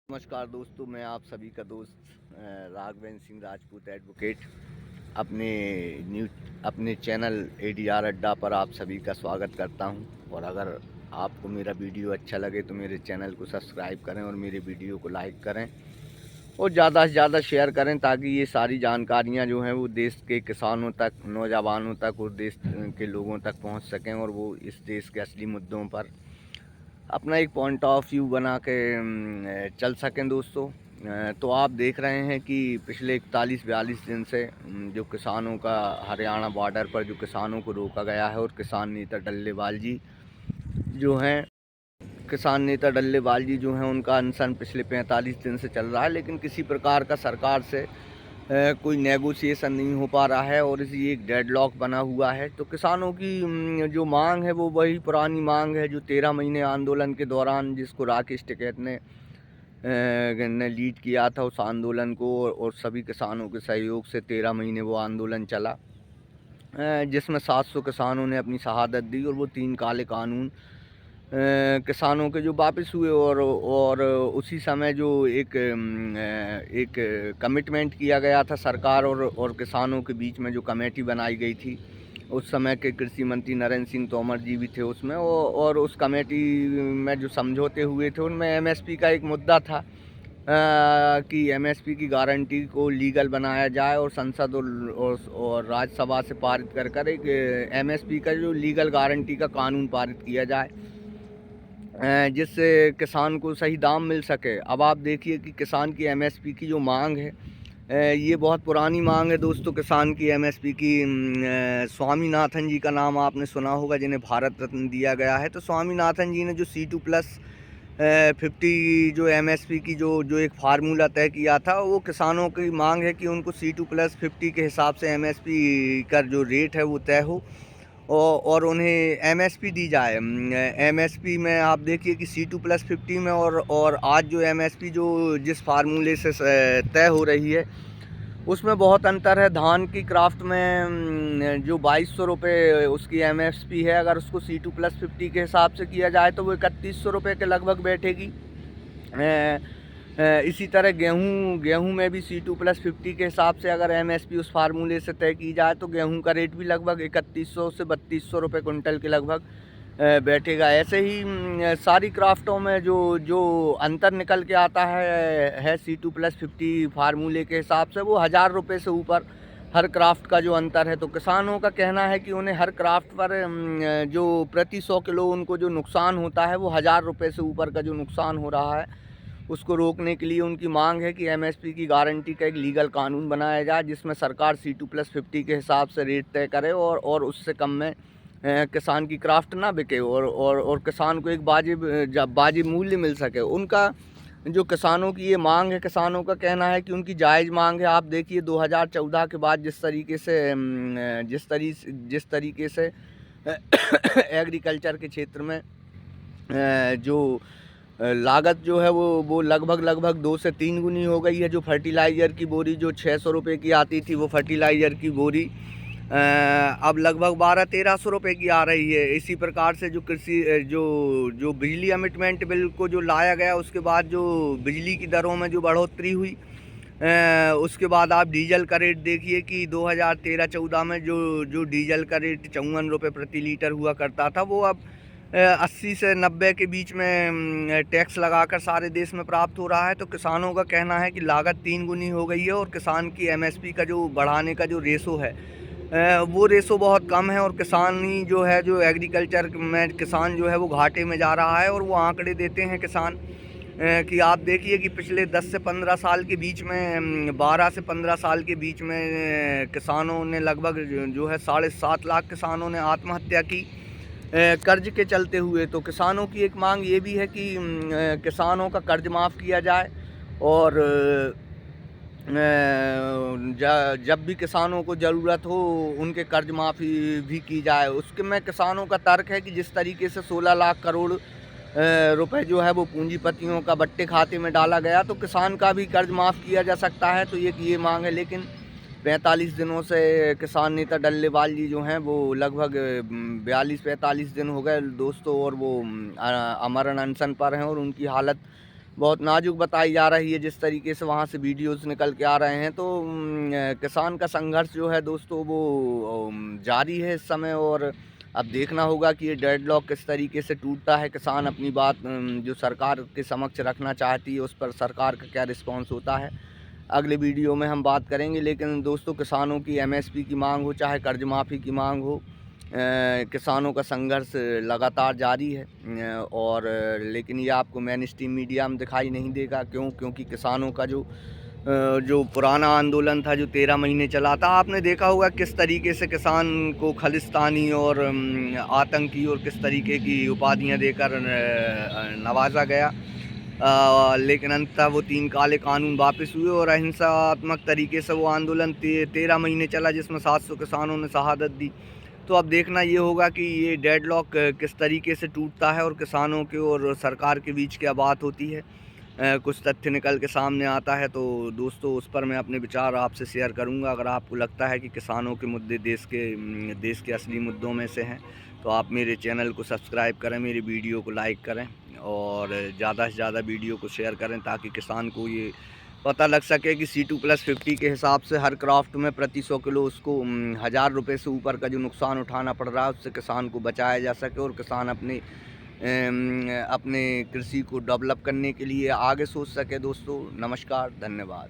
नमस्कार दोस्तों, मैं आप सभी का दोस्त राघवेंद्र सिंह राजपूत एडवोकेट अपने अपने चैनल एडीआर अड्डा पर आप सभी का स्वागत करता हूं। और अगर आपको मेरा वीडियो अच्छा लगे तो मेरे चैनल को सब्सक्राइब करें और मेरे वीडियो को लाइक करें और ज़्यादा से ज़्यादा शेयर करें, ताकि ये सारी जानकारियां जो हैं वो देश के किसानों तक, नौजवानों तक और देश के लोगों तक पहुंच सकें और वो इस देश के असली मुद्दों पर अपना एक पॉइंट ऑफ व्यू बना के चल सकें दोस्तों। तो आप देख रहे हैं कि पिछले 41-42 दिन से जो किसानों का हरियाणा बॉर्डर पर जो किसानों को रोका गया है, और किसान नेता डल्लेवाल जी जो हैं उनका अनशन पिछले 45 दिन से चल रहा है, लेकिन किसी प्रकार का सरकार से कोई नेगोशिएशन नहीं हो पा रहा है और इसी एक डेडलॉक बना हुआ है। तो किसानों की जो मांग है वो वही पुरानी मांग है जो 13 महीने आंदोलन के दौरान, जिसको राकेश टिकैत ने लीड किया था उस आंदोलन को, और सभी किसानों के सहयोग से 13 महीने वो आंदोलन चला, जिसमें 700 किसानों ने अपनी शहादत दी और वो 3 काले कानून किसानों के जो वापस हुए। और उसी समय जो एक कमिटमेंट किया गया था सरकार और किसानों के बीच में, जो कमेटी बनाई गई थी, उस समय के कृषि मंत्री नरेंद्र सिंह तोमर जी भी थे उसमें, और उस कमेटी में जो समझौते हुए थे उनमें एमएसपी का एक मुद्दा था कि एमएसपी की गारंटी को लीगल बनाया जाए और संसद और राज्यसभा से पारित कर एक एमएसपी का जो लीगल गारंटी का कानून पारित किया जाए, जिससे किसान को सही दाम मिल सके। अब आप देखिए कि किसान की एमएसपी की जो मांग है, ये बहुत पुरानी मांग है दोस्तों। किसान की एमएसपी की स्वामीनाथन जी का नाम आपने सुना होगा, जिन्हें भारत रत्न दिया गया है। तो स्वामीनाथन जी ने जो C2+50 जो एमएसपी की जो एक फार्मूला तय किया था, वो किसानों की मांग है कि उनको C2+50 के हिसाब से एमएसपी का जो रेट है वो तय हो और उन्हें एमएसपी दी जाए। एमएसपी में आप देखिए कि C2+50 में और आज जो एमएसपी जो जिस फार्मूले से तय हो रही है, उसमें बहुत अंतर है। धान की क्राफ्ट में जो 2200 रुपये उसकी एमएसपी है, अगर उसको C2+50 के हिसाब से किया जाए तो वो 3100 रुपये के लगभग बैठेगी। इसी तरह गेहूं में भी C2+50 के हिसाब से अगर एमएसपी उस फार्मूले से तय की जाए तो गेहूं का रेट भी लगभग 3100 से 3200 रुपये कुंटल के लगभग बैठेगा। ऐसे ही सारी क्राफ्टों में जो अंतर निकल के आता है C2+50 फार्मूले के हिसाब से, वो 1000 रुपये से ऊपर हर क्राफ्ट का जो अंतर है। तो किसानों का कहना है कि उन्हें हर क्राफ्ट पर जो प्रति 100 किलो उनको जो नुकसान होता है, वो 1000 रुपये से ऊपर का जो नुकसान हो रहा है, उसको रोकने के लिए उनकी मांग है कि एमएसपी की गारंटी का एक लीगल कानून बनाया जाए, जिसमें सरकार C2+50 के हिसाब से रेट तय करे और उससे कम में किसान की क्राफ्ट ना बिके और किसान को एक वाजिब मूल्य मिल सके। उनका जो किसानों की ये मांग है, किसानों का कहना है कि उनकी जायज़ मांग है। आप देखिए 2014 के बाद जिस तरीके से एग्रीकल्चर के क्षेत्र में जो लागत जो है वो लगभग 2 से 3 गुनी हो गई है। जो फर्टिलाइज़र की बोरी जो 600 रुपये की आती थी, वो फर्टिलाइज़र की बोरी अब लगभग 1200-1300 रुपये की आ रही है। इसी प्रकार से जो जो बिजली अमिटमेंट बिल को जो लाया गया, उसके बाद जो बिजली की दरों में जो बढ़ोतरी हुई, उसके बाद आप डीजल का रेट देखिए कि 2013-14 में जो डीजल का रेट 54 रुपये प्रति लीटर हुआ करता था, वो अब 80 से 90 के बीच में टैक्स लगाकर सारे देश में प्राप्त हो रहा है। तो किसानों का कहना है कि लागत 3 गुनी हो गई है और किसान की एमएसपी का जो बढ़ाने का जो रेशो है, वो रेशो बहुत कम है। और किसानी जो है, जो एग्रीकल्चर में किसान जो है वो घाटे में जा रहा है। और वो आंकड़े देते हैं किसान कि आप देखिए कि पिछले 10 से 15 साल के बीच में, 12 से 15 साल के बीच में किसानों ने लगभग जो है 7.5 लाख किसानों ने आत्महत्या की कर्ज के चलते हुए। तो किसानों की एक मांग ये भी है कि किसानों का कर्ज माफ़ किया जाए और जब भी किसानों को ज़रूरत हो उनके कर्ज माफ़ी भी की जाए। उसके में किसानों का तर्क है कि जिस तरीके से 16 लाख करोड़ रुपए जो है वो पूंजीपतियों का बट्टे खाते में डाला गया, तो किसान का भी कर्ज माफ़ किया जा सकता है। तो ये मांग है। लेकिन 45 दिनों से किसान नेता डल्लेवाल जी जो हैं वो लगभग 42-45 दिन हो गए दोस्तों, और वो अमरण अनशन पर हैं और उनकी हालत बहुत नाजुक बताई जा रही है। जिस तरीके से वहाँ से वीडियोज़ निकल के आ रहे हैं, तो किसान का संघर्ष जो है दोस्तों वो जारी है इस समय। और अब देखना होगा कि ये डेडलॉक किस तरीके से टूटता है। किसान अपनी बात जो सरकार के समक्ष रखना चाहती है, उस पर सरकार का क्या रिस्पॉन्स होता है, अगले वीडियो में हम बात करेंगे। लेकिन दोस्तों, किसानों की एमएसपी की मांग हो, चाहे कर्ज माफ़ी की मांग हो, किसानों का संघर्ष लगातार जारी है। और लेकिन ये आपको मेन स्ट्रीम मीडिया में दिखाई नहीं देगा। क्योंकि किसानों का जो पुराना आंदोलन था, जो 13 महीने चला था, आपने देखा होगा किस तरीके से किसान को खालिस्तानी और आतंकी और किस तरीके की उपाधियां देकर नवाजा गया। लेकिन अंततः वो 3 काले कानून वापस हुए और अहिंसात्मक तरीके से वो आंदोलन 13 महीने चला, जिसमें 700 किसानों ने शहादत दी। तो अब देखना ये होगा कि ये डेडलॉक किस तरीके से टूटता है और किसानों के और सरकार के बीच क्या बात होती है। कुछ तथ्य निकल के सामने आता है तो दोस्तों, उस पर मैं अपने विचार आपसे शेयर करूंगा। अगर आपको लगता है कि किसानों के मुद्दे देश के असली मुद्दों में से हैं, तो आप मेरे चैनल को सब्सक्राइब करें, मेरी वीडियो को लाइक करें और ज़्यादा से ज़्यादा वीडियो को शेयर करें, ताकि किसान को ये पता लग सके कि C2+50 के हिसाब से हर क्राफ्ट में प्रति 100 किलो उसको 1000 रुपये से ऊपर का जो नुकसान उठाना पड़ रहा है, उससे किसान को बचाया जा सके और किसान अपने कृषि को डेवलप करने के लिए आगे सोच सके। दोस्तों नमस्कार, धन्यवाद।